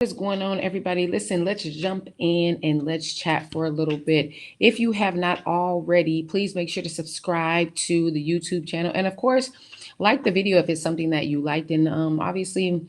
What's going on, everybody? Listen, let's jump in and let's chat for a little bit. If you have not already, please make sure to subscribe to the YouTube channel. And of course, like the video if it's something that you liked. And obviously,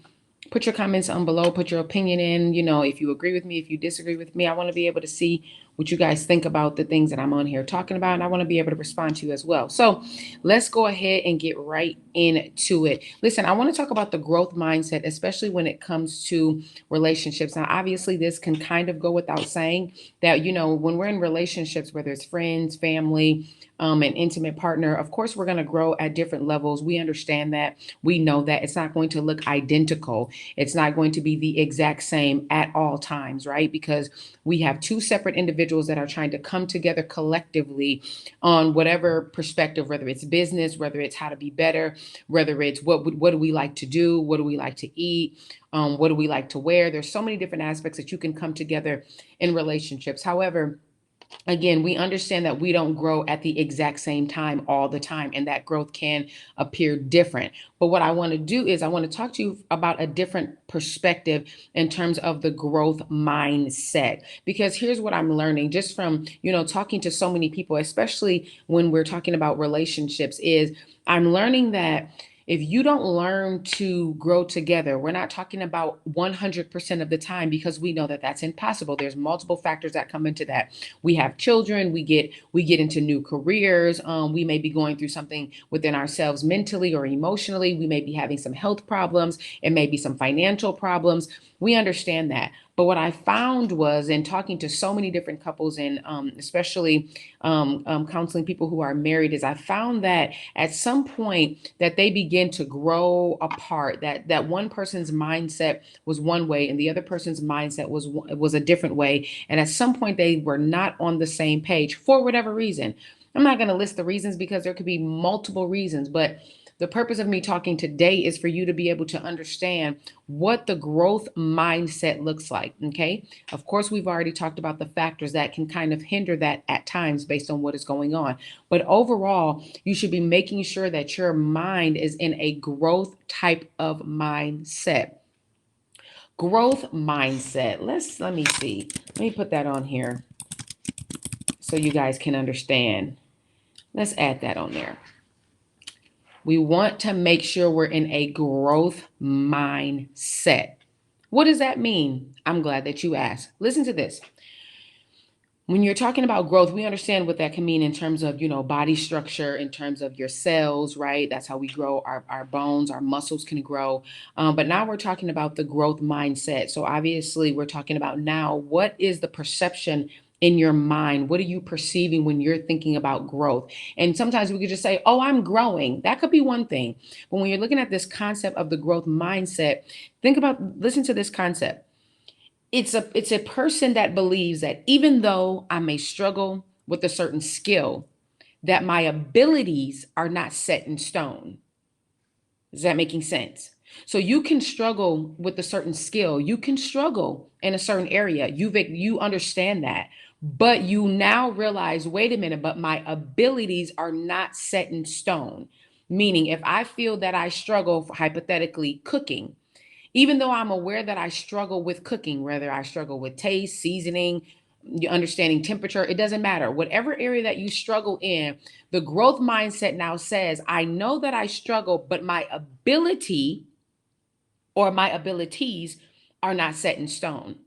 put your comments on below, put your opinion in. If you agree with me, if you disagree with me, I want to be able to see what you guys think about the things that I'm on here talking about. And I want to be able to respond to you as well. So let's go ahead and get right into it. Listen, I want to talk about the growth mindset, especially when it comes to relationships. Now, obviously, this can kind of go without saying that, when we're in relationships, whether it's friends, family, an intimate partner, of course, we're going to grow at different levels. We understand that. We know that it's not going to look identical. It's not going to be the exact same at all times, right? Because we have two separate individuals that are trying to come together collectively on whatever perspective, whether it's business, whether it's how to be better, whether it's what do we like to do, what do we like to eat, what do we like to wear. There's so many different aspects that you can come together in relationships. However, again, we understand that we don't grow at the exact same time all the time, and that growth can appear different. But what I want to do is I want to talk to you about a different perspective in terms of the growth mindset. Because here's what I'm learning just from, talking to so many people, especially when we're talking about relationships, is I'm learning that if you don't learn to grow together, we're not talking about 100% of the time, because we know that that's impossible. There's multiple factors that come into that. We have children, we get into new careers, we may be going through something within ourselves mentally or emotionally, we may be having some health problems, it may be some financial problems. We understand that. But what I found was, in talking to so many different couples, and especially counseling people who are married, is I found that at some point that they begin to grow apart. That one person's mindset was one way, and the other person's mindset was a different way. And at some point, they were not on the same page for whatever reason. I'm not going to list the reasons because there could be multiple reasons, but the purpose of me talking today is for you to be able to understand what the growth mindset looks like. Okay. Of course, we've already talked about the factors that can kind of hinder that at times based on what is going on. But overall, you should be making sure that your mind is in a growth type of mindset. Growth mindset. Let me see. Let me put that on here so you guys can understand. Let's add that on there. We want to make sure we're in a growth mindset. What does that mean? I'm glad that you asked. Listen to this. When you're talking about growth, we understand what that can mean in terms of, body structure, in terms of your cells, right? That's how we grow our bones, our muscles can grow. But now we're talking about the growth mindset. So obviously, we're talking about now what is the perception in your mind? What are you perceiving when you're thinking about growth? And sometimes we could just say, oh, I'm growing. That could be one thing. But when you're looking at this concept of the growth mindset, listen to this concept. It's a person that believes that even though I may struggle with a certain skill, that my abilities are not set in stone. Is that making sense? So you can struggle with a certain skill. You can struggle in a certain area. You understand that. But you now realize, wait a minute, but my abilities are not set in stone. Meaning, if I feel that I struggle, hypothetically, cooking, even though I'm aware that I struggle with cooking, whether I struggle with taste, seasoning, understanding temperature, it doesn't matter. Whatever area that you struggle in, the growth mindset now says, I know that I struggle, but my ability or my abilities are not set in stone.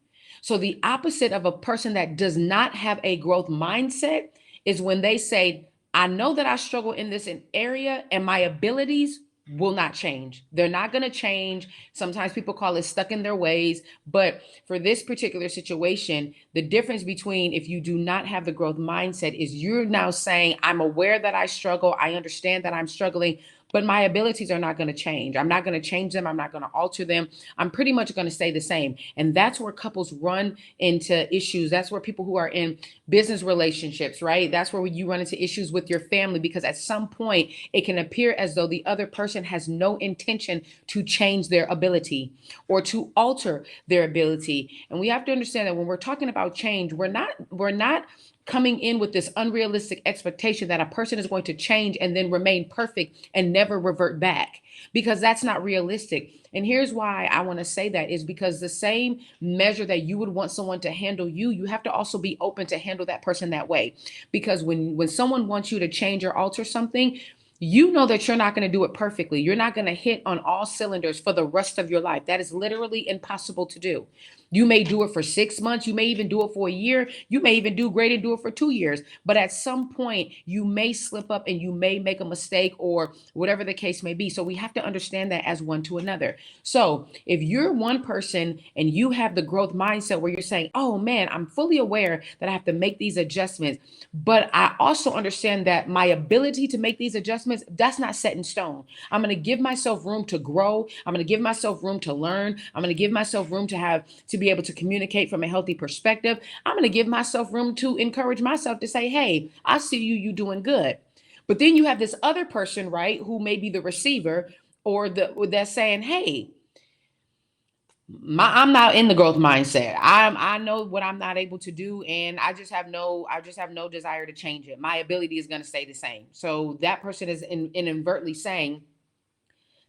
So the opposite of a person that does not have a growth mindset is when they say, I know that I struggle in this area and my abilities will not change. They're not going to change. Sometimes people call it stuck in their ways. But for this particular situation, the difference between if you do not have the growth mindset is you're now saying, I'm aware that I struggle. I understand that I'm struggling, but my abilities are not going to change. I'm not going to change them. I'm not going to alter them. I'm pretty much going to stay the same. And that's where couples run into issues. That's where people who are in business relationships, right? That's where you run into issues with your family, because at some point it can appear as though the other person has no intention to change their ability or to alter their ability. And we have to understand that when we're talking about change, we're not coming in with this unrealistic expectation that a person is going to change and then remain perfect and never revert back, because that's not realistic. And here's why I want to say that is because the same measure that you would want someone to handle you, you have to also be open to handle that person that way. Because when someone wants you to change or alter something, you know that you're not going to do it perfectly. You're not going to hit on all cylinders for the rest of your life. That is literally impossible to do. You may do it for 6 months. You may even do it for a year. You may even do great and do it for 2 years. But at some point, you may slip up and you may make a mistake or whatever the case may be. So we have to understand that as one to another. So if you're one person and you have the growth mindset where you're saying, oh man, I'm fully aware that I have to make these adjustments, but I also understand that my ability to make these adjustments, that's not set in stone. I'm going to give myself room to grow. I'm going to give myself room to learn. I'm going to give myself room to be able to communicate from a healthy perspective. I'm going to give myself room to encourage myself to say, hey, I see you doing good. But then you have this other person, right, who may be the receiver or that's saying, hey, I'm not in the growth mindset. I know what I'm not able to do, and I just have no desire to change it. My ability is going to stay the same. So that person is inadvertently saying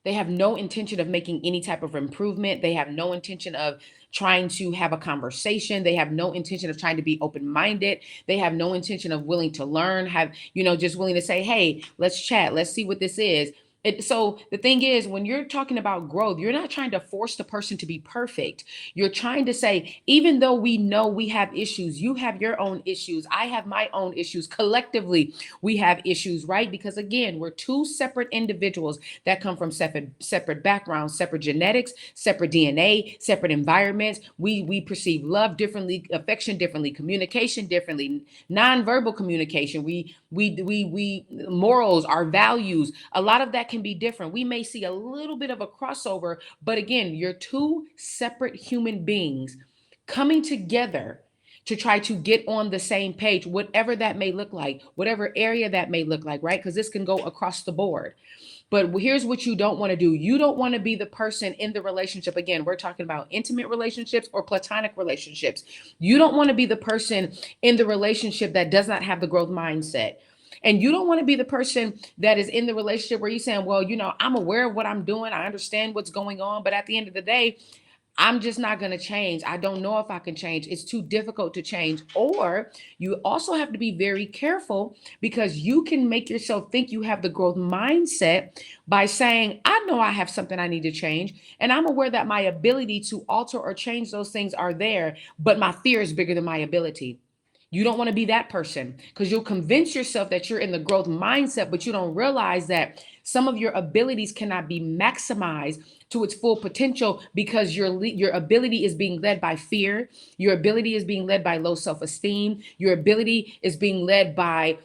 they have no intention of making any type of improvement. They have no intention of trying to have a conversation. They have no intention of trying to be open-minded. They have no intention of willing to learn, just willing to say, hey, let's chat. Let's see what this is. So the thing is, when you're talking about growth, you're not trying to force the person to be perfect. You're trying to say, even though we know we have issues, you have your own issues, I have my own issues. Collectively, we have issues, right? Because again, we're two separate individuals that come from separate backgrounds, separate genetics, separate DNA, separate environments. We perceive love differently, affection differently, communication differently, nonverbal communication. We morals, our values, a lot of that can be different. We may see a little bit of a crossover, but again, you're two separate human beings coming together to try to get on the same page, whatever that may look like, whatever area that may look like, right? Because this can go across the board. But here's what you don't want to do. You don't want to be the person in the relationship. Again, we're talking about intimate relationships or platonic relationships. You don't want to be the person in the relationship that does not have the growth mindset. And you don't want to be the person that is in the relationship where you're saying, well, I'm aware of what I'm doing. I understand what's going on. But at the end of the day, I'm just not going to change. I don't know if I can change. It's too difficult to change. Or you also have to be very careful, because you can make yourself think you have the growth mindset by saying, I know I have something I need to change. And I'm aware that my ability to alter or change those things are there, but my fear is bigger than my ability. You don't want to be that person, because you'll convince yourself that you're in the growth mindset, but you don't realize that some of your abilities cannot be maximized to its full potential because your ability is being led by fear. Your ability is being led by low self-esteem. Your ability is being led by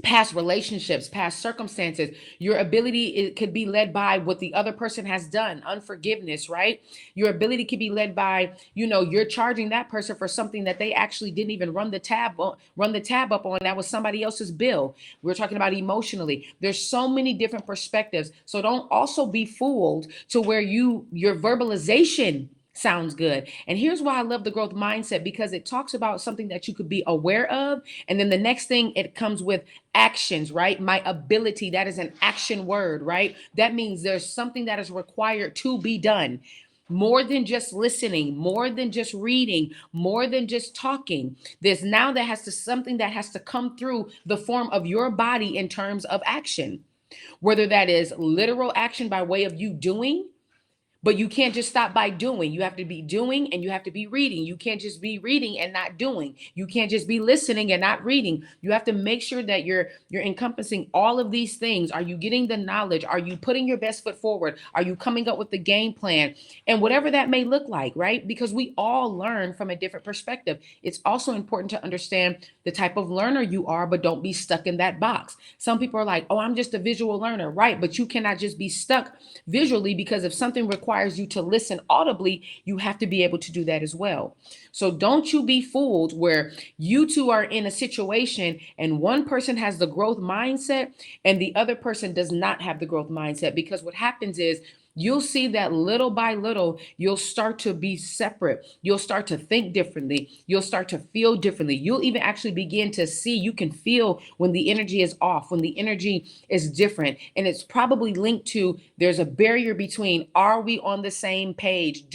past relationships, past circumstances. Your ability, it could be led by what the other person has done, unforgiveness, right? Your ability could be led by, you're charging that person for something that they actually didn't even run the tab up on. That was somebody else's bill. We're talking about emotionally. There's so many different perspectives. So don't also be fooled to where your verbalization sounds good. And here's why I love the growth mindset, because it talks about something that you could be aware of. And then the next thing, it comes with actions, right? My ability, that is an action word, right? That means there's something that is required to be done. More than just listening, more than just reading, more than just talking. There's now something that has to come through the form of your body in terms of action, whether that is literal action by way of you doing. But you can't just stop by doing. You have to be doing and you have to be reading. You can't just be reading and not doing. You can't just be listening and not reading. You have to make sure that you're encompassing all of these things. Are you getting the knowledge? Are you putting your best foot forward? Are you coming up with the game plan? And whatever that may look like, right? Because we all learn from a different perspective. It's also important to understand the type of learner you are, but don't be stuck in that box. Some people are like, oh, I'm just a visual learner, right? But you cannot just be stuck visually, because if something requires you to listen audibly, you have to be able to do that as well. So don't you be fooled where you two are in a situation and one person has the growth mindset and the other person does not have the growth mindset, because what happens is you'll see that little by little, you'll start to be separate. You'll start to think differently. You'll start to feel differently. You'll even actually begin to see, you can feel when the energy is off, when the energy is different. And it's probably linked to, there's a barrier between, are we on the same page?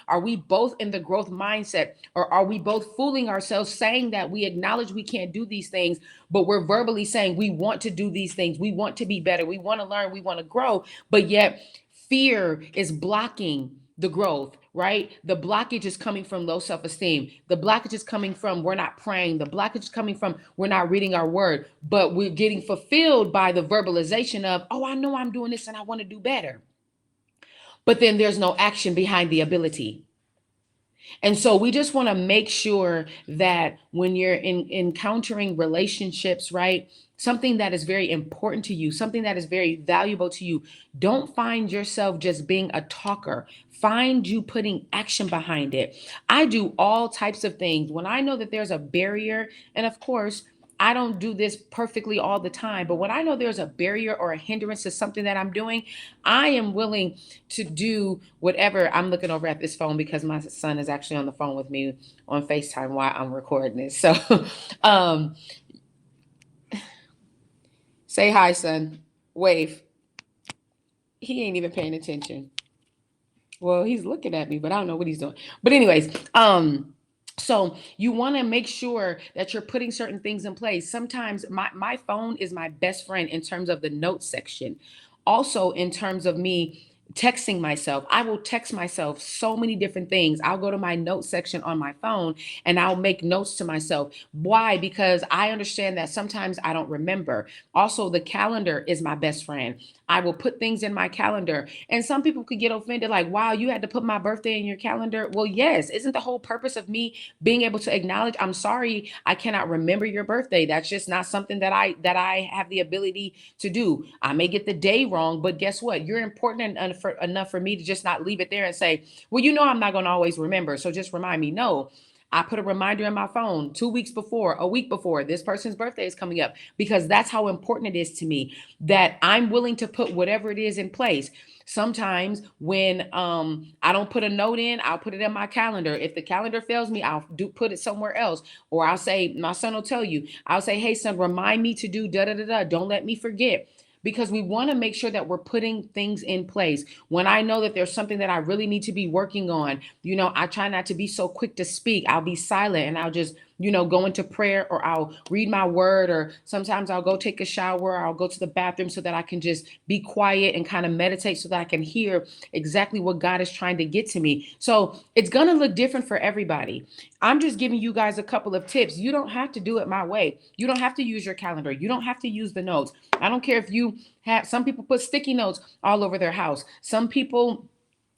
Are we both in the growth mindset, or are we both fooling ourselves saying that we acknowledge we can't do these things, but we're verbally saying we want to do these things. We want to be better. We want to learn. We want to grow. But yet fear is blocking the growth, right? The blockage is coming from low self-esteem. The blockage is coming from we're not praying. The blockage is coming from we're not reading our word, but we're getting fulfilled by the verbalization of, oh, I know I'm doing this and I want to do better. But then there's no action behind the ability. And so we just want to make sure that when you're encountering relationships, right? Something that is very important to you, something that is very valuable to you, don't find yourself just being a talker. Find you putting action behind it. I do all types of things. When I know that there's a barrier, and of course, I don't do this perfectly all the time, but when I know there's a barrier or a hindrance to something that I'm doing, I am willing to do whatever. I'm looking over at this phone because my son is actually on the phone with me on FaceTime while I'm recording this. So, um, say hi, son. Wave. He ain't even paying attention. Well, he's looking at me, but I don't know what he's doing. But anyways, so you want to make sure that you're putting certain things in place. Sometimes my phone is my best friend in terms of the notes section. Also, in terms of me texting myself, I will text myself so many different things. I'll go to my notes section on my phone and I'll make notes to myself. Why? Because I understand that sometimes I don't remember. Also, the calendar is my best friend. I will put things in my calendar. And some people could get offended, like, wow, you had to put my birthday in your calendar. Well, yes, isn't the whole purpose of me being able to acknowledge, I'm sorry, I cannot remember your birthday. That's just not something that I have the ability to do. I may get the day wrong, but guess what? You're important enough for me to just not leave it there and say, well, I'm not going to always remember, so just remind me. No, I put a reminder in my phone 2 weeks before, a week before, this person's birthday is coming up, because that's how important it is to me that I'm willing to put whatever it is in place. Sometimes when I don't put a note in, I'll put it in my calendar. If the calendar fails me, I'll put it somewhere else. Or I'll say, my son will tell you, I'll say, hey son, remind me to do da da da da. Don't let me forget, because we want to make sure that we're putting things in place. When I know that there's something that I really need to be working on, I try not to be so quick to speak. I'll be silent and I'll just, go into prayer, or I'll read my word, or sometimes I'll go take a shower, or I'll go to the bathroom so that I can just be quiet and kind of meditate so that I can hear exactly what God is trying to get to me. So it's going to look different for everybody. I'm just giving you guys a couple of tips. You don't have to do it my way. You don't have to use your calendar. You don't have to use the notes. I don't care if you have, some people put sticky notes all over their house. Some people,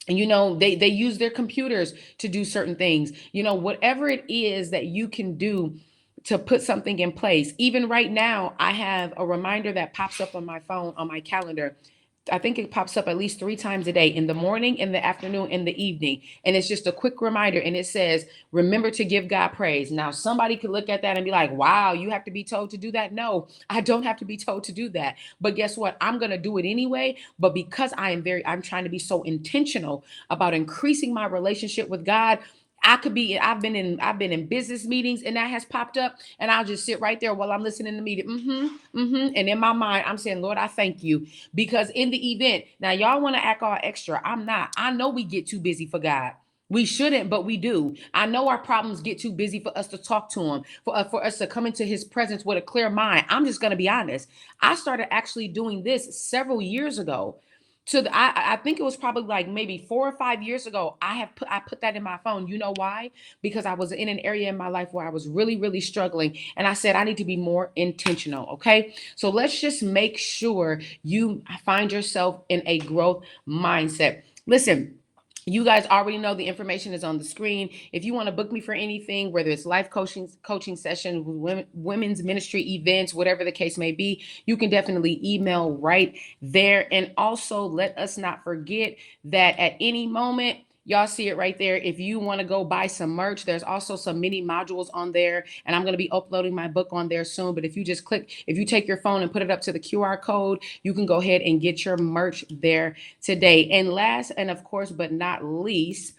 they use their computers to do certain things. Whatever it is that you can do to put something in place. Even right now, I have a reminder that pops up on my phone, on my calendar. I think it pops up at least 3 times a day, in the morning, in the afternoon, in the evening. And it's just a quick reminder. And it says, remember to give God praise. Now, somebody could look at that and be like, wow, you have to be told to do that. No, I don't have to be told to do that. But guess what? I'm going to do it anyway. But because I'm trying to be so intentional about increasing my relationship with God, I've been in business meetings and that has popped up, and I'll just sit right there while I'm listening to the meeting. And in my mind, I'm saying, Lord, I thank you, because in the event, now y'all want to act all extra. I'm not. I know we get too busy for God. We shouldn't, but we do. I know our problems get too busy for us to talk to him, for us to come into his presence with a clear mind. I'm just going to be honest. I started actually doing this several years ago. I think it was probably like maybe 4 or 5 years ago. I put that in my phone. You know why? Because I was in an area in my life where I was really, really struggling. And I said, I need to be more intentional. Okay. So let's just make sure you find yourself in a growth mindset. Listen, you guys already know the information is on the screen. If you want to book me for anything, whether it's life coaching session, women's ministry events, whatever the case may be, you can definitely email right there. And also, let us not forget that at any moment, Y'all see it right there. If you want to go buy some merch, there's also some mini modules on there, and I'm going to be uploading my book on there soon. But if you just click, if you take your phone and put it up to the QR code, you can go ahead and get your merch there today. And last, and of course, but not least,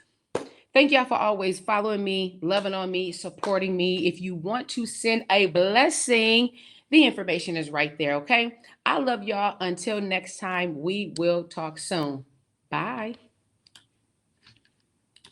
thank y'all for always following me, loving on me, supporting me. If you want to send a blessing, the information is right there, okay? I love y'all. Until next time, we will talk soon. Bye.